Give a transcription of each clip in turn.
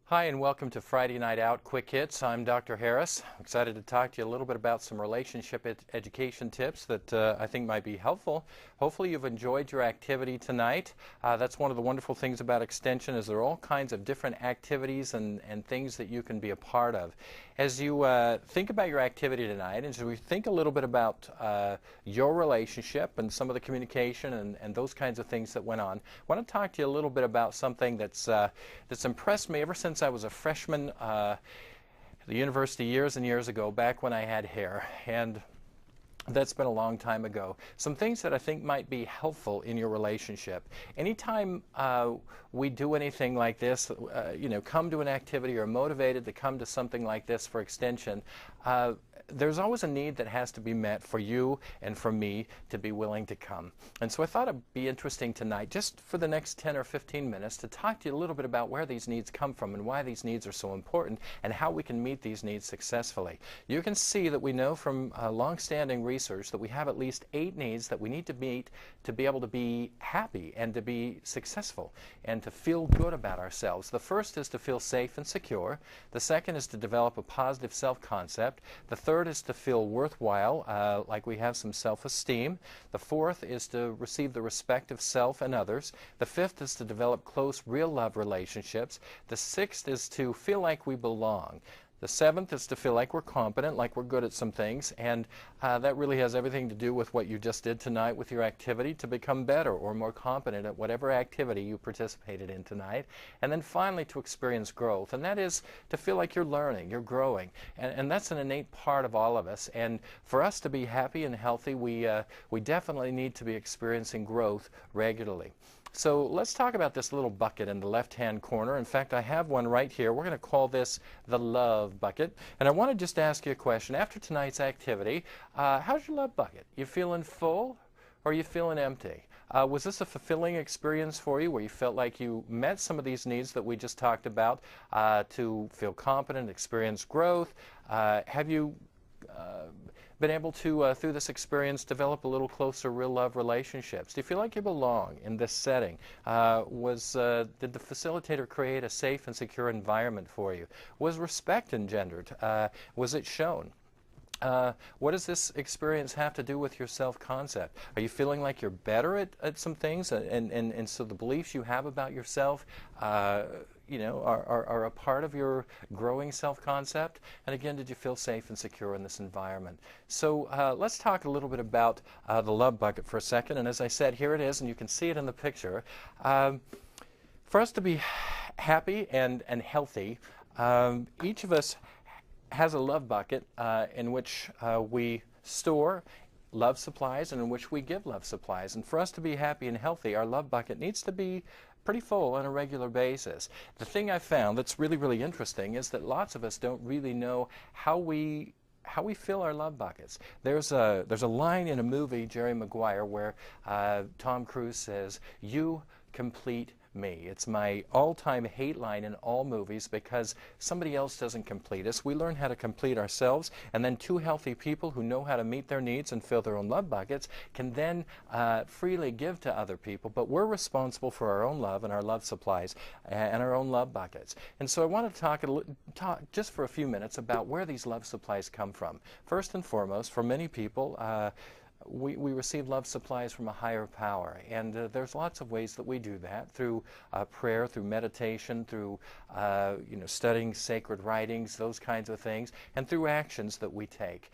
Hi, and welcome to Friday Night Out Quick Hits. I'm Dr. Harris. I'm excited to talk to you a little bit about some relationship education tips that I think might be helpful. Hopefully you've enjoyed your activity tonight. That's one of the wonderful things about Extension is there are all kinds of different activities and things that you can be a part of. As you think about your activity tonight, and as we think a little bit about your relationship and some of the communication and those kinds of things that went on, I want to talk to you a little bit about something that's impressed me ever since I was a freshman at the university years and years ago, back when I had hair. And that's been a long time ago. Some things that I think might be helpful in your relationship. Anytime we do anything like this, come to an activity or are motivated to come to something like this for Extension, there's always a need that has to be met for you and for me to be willing to come. And so I thought it'd be interesting tonight, just for the next 10 or 15 minutes, to talk to you a little bit about where these needs come from and why these needs are so important and how we can meet these needs successfully. You can see that we know from long-standing research that we have at least 8 needs that we need to meet to be able to be happy and to be successful and to feel good about ourselves. The first is to feel safe and secure. The second is to develop a positive self-concept. The third is to feel worthwhile, like we have some self-esteem. The fourth is to receive the respect of self and others. The fifth is to develop close, real love relationships. The sixth is to feel like we belong. The seventh is to feel like we're competent, like we're good at some things, and that really has everything to do with what you just did tonight with your activity, to become better or more competent at whatever activity you participated in tonight. And then finally to experience growth, and that is to feel like you're learning, you're growing, and that's an innate part of all of us. And for us to be happy and healthy, we definitely need to be experiencing growth regularly. So let's talk about this little bucket in the left-hand corner. In fact, I have one right here. We're going to call this the love bucket. And I want to just ask you a question. After tonight's activity, how's your love bucket? You feeling full or are you feeling empty? Was this a fulfilling experience for you where you felt like you met some of these needs that we just talked about to feel competent, experience growth? Have you been able to, through this experience, develop a little closer real love relationships? Do you feel like you belong in this setting? Did the facilitator create a safe and secure environment for you? Was respect engendered? Was it shown? What does this experience have to do with your self-concept? Are you feeling like you're better at some things, and so the beliefs you have about yourself are a part of your growing self-concept? And again, did you feel safe and secure in this environment? So let's talk a little bit about the love bucket for a second. And as I said, here it is, and you can see it in the picture. For us to be happy and healthy, each of us has a love bucket in which we store love supplies and in which we give love supplies. And for us to be happy and healthy, our love bucket needs to be pretty full on a regular basis. The thing I found that's really, really interesting is that lots of us don't really know how we fill our love buckets. There's a line in a movie, Jerry Maguire, where Tom Cruise says, "You complete me." It's my all-time hate line in all movies because somebody else doesn't complete us. We learn how to complete ourselves, and then two healthy people who know how to meet their needs and fill their own love buckets can then freely give to other people, but we're responsible for our own love and our love supplies and our own love buckets. And so I want to talk just for a few minutes about where these love supplies come from. First and foremost, for many people, we receive love supplies from a higher power, and there's lots of ways that we do that, through prayer, through meditation, through studying sacred writings, those kinds of things, and through actions that we take.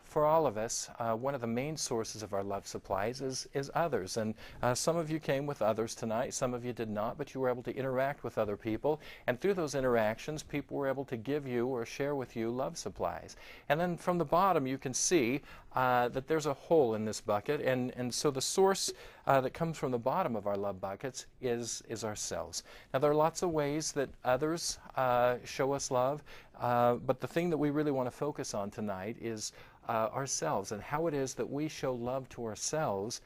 For all of us, one of the main sources of our love supplies is others. And some of you came with others tonight, some of you did not, but you were able to interact with other people. And through those interactions, people were able to give you or share with you love supplies. And then from the bottom, you can see that there's a hole in this bucket. And so the source that comes from the bottom of our love buckets is ourselves. Now, there are lots of ways that others show us love, but the thing that we really want to focus on tonight is ourselves and how it is that we show love to ourselves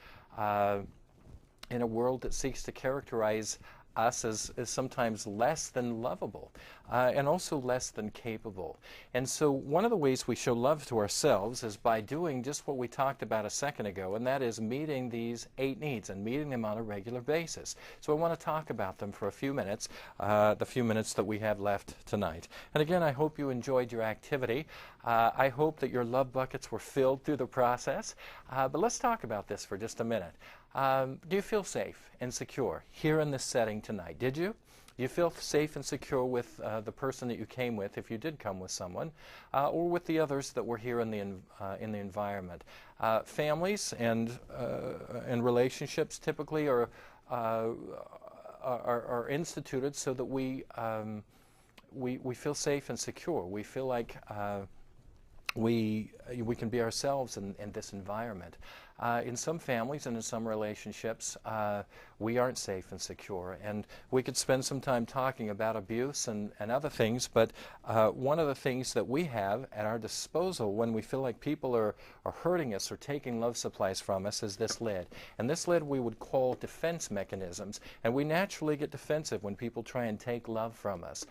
in a world that seeks to characterize us as sometimes less than lovable and also less than capable. And so one of the ways we show love to ourselves is by doing just what we talked about a second ago, and that is meeting these 8 needs and meeting them on a regular basis. So I want to talk about them for a few minutes, the few minutes that we have left tonight. And again, I hope you enjoyed your activity. I hope that your love buckets were filled through the process. But let's talk about this for just a minute. Do you feel safe and secure here in this setting tonight? Did you? Do you feel safe and secure with the person that you came with, if you did come with someone, or with the others that were here in the environment? Families and relationships typically are instituted so that we feel safe and secure. We feel like we can be ourselves in this environment. In some families and in some relationships, we aren't safe and secure. And we could spend some time talking about abuse and other things, but one of the things that we have at our disposal when we feel like people are hurting us or taking love supplies from us is this lid. And this lid we would call defense mechanisms. And we naturally get defensive when people try and take love from us.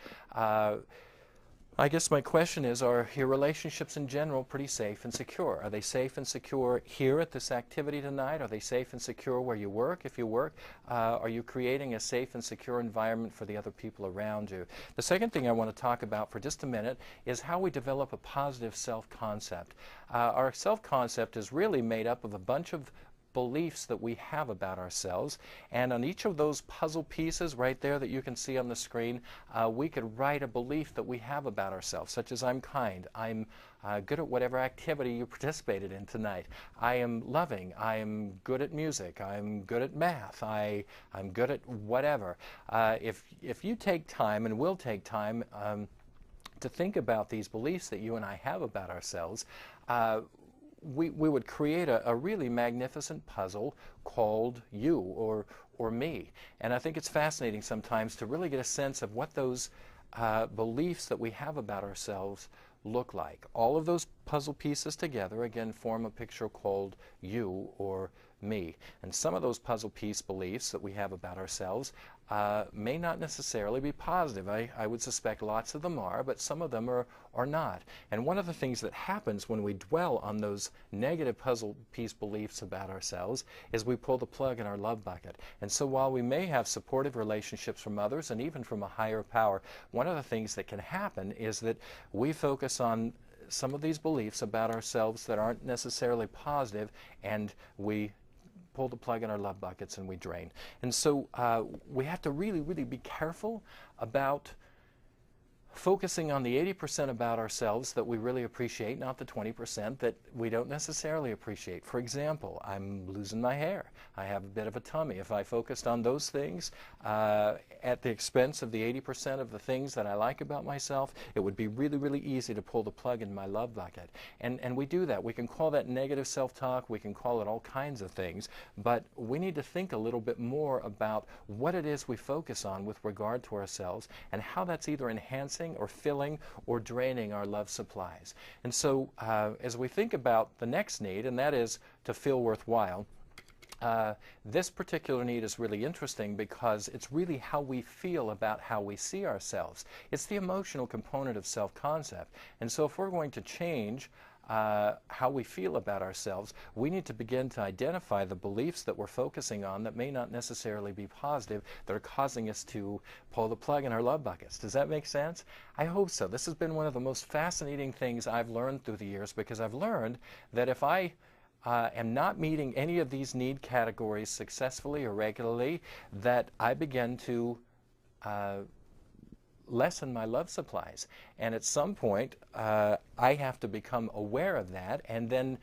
I guess my question is, are your relationships in general pretty safe and secure? Are they safe and secure here at this activity tonight? Are they safe and secure where you work, if you work? Are you creating a safe and secure environment for the other people around you? The second thing I want to talk about for just a minute is how we develop a positive self-concept. Our self-concept is really made up of a bunch of beliefs that we have about ourselves, and on each of those puzzle pieces right there that you can see on the screen, we could write a belief that we have about ourselves, such as I'm kind, I'm good at whatever activity you participated in tonight, I am loving, I am good at music, I'm good at math, I'm good at whatever. If you take time, and will take time, to think about these beliefs that you and I have about ourselves, we would create a really magnificent puzzle called you or me. And I think it's fascinating sometimes to really get a sense of what those beliefs that we have about ourselves look like. All of those puzzle pieces together, again, form a picture called you or me. And some of those puzzle piece beliefs that we have about ourselves may not necessarily be positive. I would suspect lots of them are, but some of them are not. And one of the things that happens when we dwell on those negative puzzle piece beliefs about ourselves is we pull the plug in our love bucket. And so while we may have supportive relationships from others and even from a higher power, one of the things that can happen is that we focus on some of these beliefs about ourselves that aren't necessarily positive, and we pull the plug in our love buckets and we drain. And so we have to really, really be careful about focusing on the 80% about ourselves that we really appreciate, not the 20% that we don't necessarily appreciate. For example, I'm losing my hair. I have a bit of a tummy. If I focused on those things at the expense of the 80% of the things that I like about myself, it would be really, really easy to pull the plug in my love bucket. And we do that. We can call that negative self-talk. We can call it all kinds of things. But we need to think a little bit more about what it is we focus on with regard to ourselves and how that's either enhancing or filling or draining our love supplies. And so as we think about the next need, and that is to feel worthwhile, this particular need is really interesting because it's really how we feel about how we see ourselves. It's the emotional component of self-concept. And so if we're going to change how we feel about ourselves, we need to begin to identify the beliefs that we're focusing on that may not necessarily be positive, that are causing us to pull the plug in our love buckets. Does that make sense? I hope so. This has been one of the most fascinating things I've learned through the years, because I've learned that if I am not meeting any of these need categories successfully or regularly, that I begin to lessen my love supplies. And at some point, I have to become aware of that and then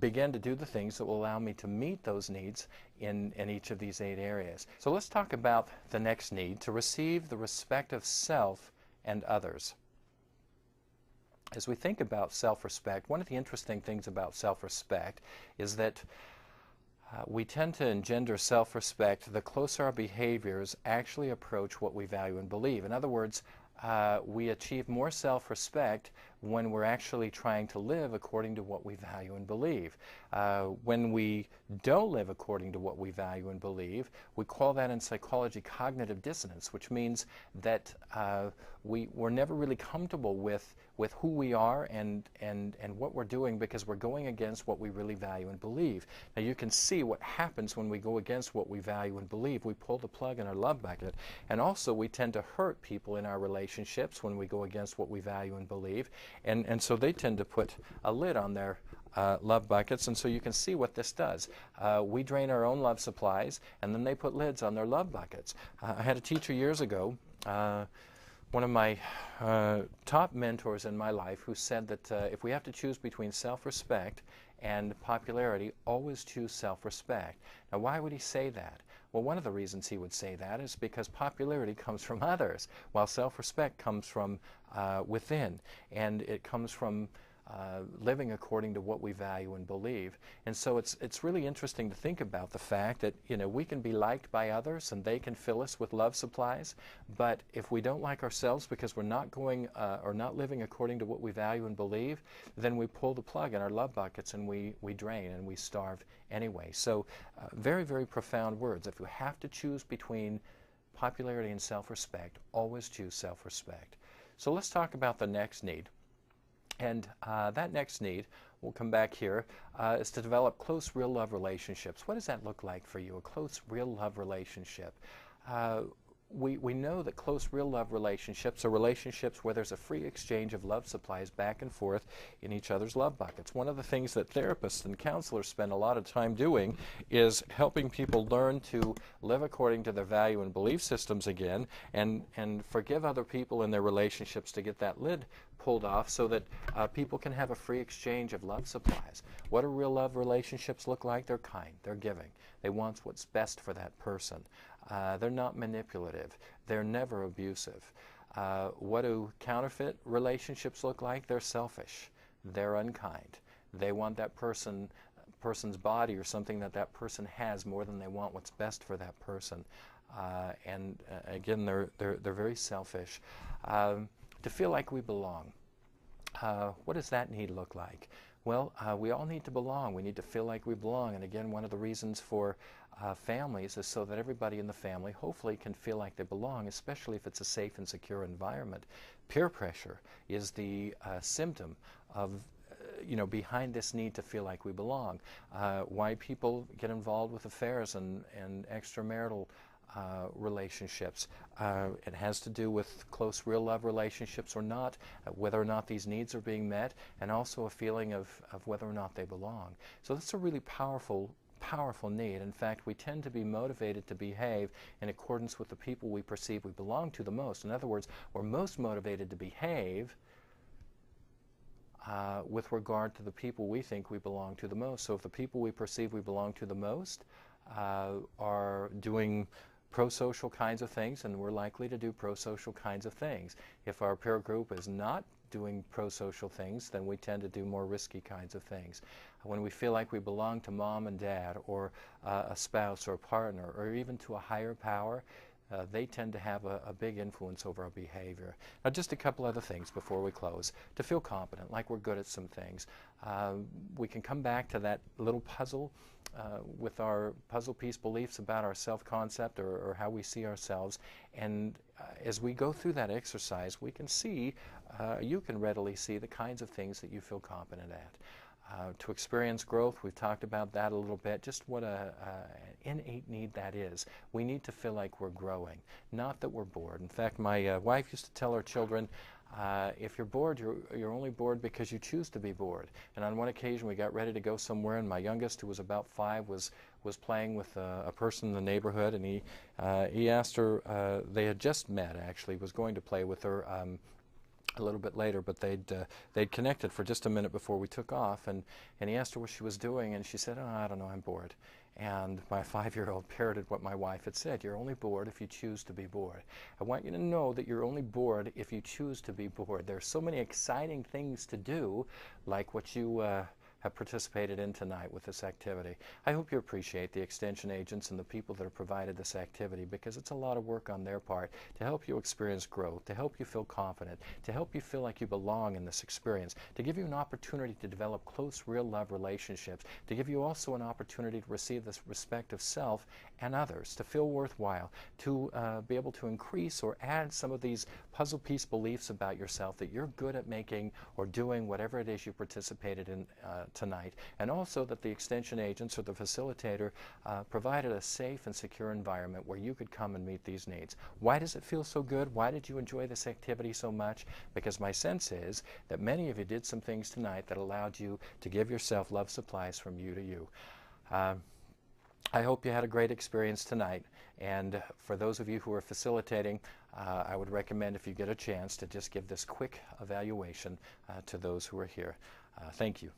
begin to do the things that will allow me to meet those needs in each of these 8 areas. So let's talk about the next need, to receive the respect of self and others. As we think about self-respect, one of the interesting things about self-respect is that we tend to engender self-respect the closer our behaviors actually approach what we value and believe. In other words, we achieve more self-respect when we're actually trying to live according to what we value and believe. When we don't live according to what we value and believe, we call that in psychology cognitive dissonance, which means that we're never really comfortable with who we are and what we're doing, because we're going against what we really value and believe. Now you can see what happens when we go against what we value and believe. We pull the plug in our love bucket, and also we tend to hurt people in our relationships when we go against what we value and believe, and so they tend to put a lid on their love buckets. And so you can see what this does. We drain our own love supplies, and then they put lids on their love buckets. I had a teacher years ago, one of my top mentors in my life, who said that if we have to choose between self-respect and popularity, always choose self-respect. Now, why would he say that? Well, one of the reasons he would say that is because popularity comes from others, while self-respect comes from within, and it comes from living according to what we value and believe. And so it's really interesting to think about the fact that, you know, we can be liked by others and they can fill us with love supplies, but if we don't like ourselves because we're not going or not living according to what we value and believe, then we pull the plug in our love buckets and we drain and we starve anyway. So very, very profound words. If you have to choose between popularity and self-respect, always choose self-respect. So let's talk about the next need. And that next need, we'll come back here, is to develop close, real love relationships. What does that look like for you, a close, real love relationship? We know that close, real love relationships are relationships where there's a free exchange of love supplies back and forth in each other's love buckets. One of the things that therapists and counselors spend a lot of time doing is helping people learn to live according to their value and belief systems again, and forgive other people in their relationships to get that lid pulled off, so that people can have a free exchange of love supplies. What do real love relationships look like? They're kind, they're giving, they want what's best for that person. They're not manipulative, they're never abusive. What do counterfeit relationships look like? They're selfish, they're unkind. They want that person's body or something that person has more than they want what's best for that person. Again, they're very selfish. To feel like we belong. What does that need look like? Well, we all need to belong. We need to feel like we belong. And again, one of the reasons for families is so that everybody in the family hopefully can feel like they belong, especially if it's a safe and secure environment. Peer pressure is the symptom of behind this need to feel like we belong. Why people get involved with affairs and extramarital relationships. It has to do with close, real love relationships or not, whether or not these needs are being met, and also a feeling of whether or not they belong. So that's a really powerful need. In fact, we tend to be motivated to behave in accordance with the people we perceive we belong to the most. In other words, we're most motivated to behave with regard to the people we think we belong to the most. So if the people we perceive we belong to the most are doing pro-social kinds of things, and we're likely to do pro-social kinds of things. If our peer group is not doing pro-social things, then we tend to do more risky kinds of things. When we feel like we belong to mom and dad, or a spouse or a partner, or even to a higher power, they tend to have a big influence over our behavior. Now, just a couple other things before we close. To feel competent, like we're good at some things. We can come back to that little puzzle with our puzzle piece beliefs about our self-concept or how we see ourselves. And as we go through that exercise, we can see, you can readily see the kinds of things that you feel competent at. To experience growth, we've talked about that a little bit, just what an innate need that is. We need to feel like we're growing, not that we're bored. In fact, my wife used to tell her children, if you're bored, you're only bored because you choose to be bored. And on one occasion, we got ready to go somewhere, and my youngest, who was about 5, was playing with a person in the neighborhood, and he asked her, they had just met actually, was going to play with her a little bit later, but they'd connected for just a minute before we took off, and he asked her what she was doing, and she said, "Oh, I don't know, I'm bored." And my 5-year-old parroted what my wife had said: you're only bored if you choose to be bored. I want you to know that you're only bored if you choose to be bored. There are so many exciting things to do, like what you have participated in tonight with this activity. I hope you appreciate the extension agents and the people that have provided this activity, because it's a lot of work on their part to help you experience growth, to help you feel confident, to help you feel like you belong in this experience, to give you an opportunity to develop close, real love relationships, to give you also an opportunity to receive this respect of self and others, to feel worthwhile, to be able to increase or add some of these puzzle piece beliefs about yourself that you're good at making or doing whatever it is you participated in tonight, and also that the extension agents or the facilitator provided a safe and secure environment where you could come and meet these needs. Why does it feel so good? Why did you enjoy this activity so much? Because my sense is that many of you did some things tonight that allowed you to give yourself love supplies from you to you. I hope you had a great experience tonight, and for those of you who are facilitating, I would recommend, if you get a chance, to just give this quick evaluation to those who are here. Thank you.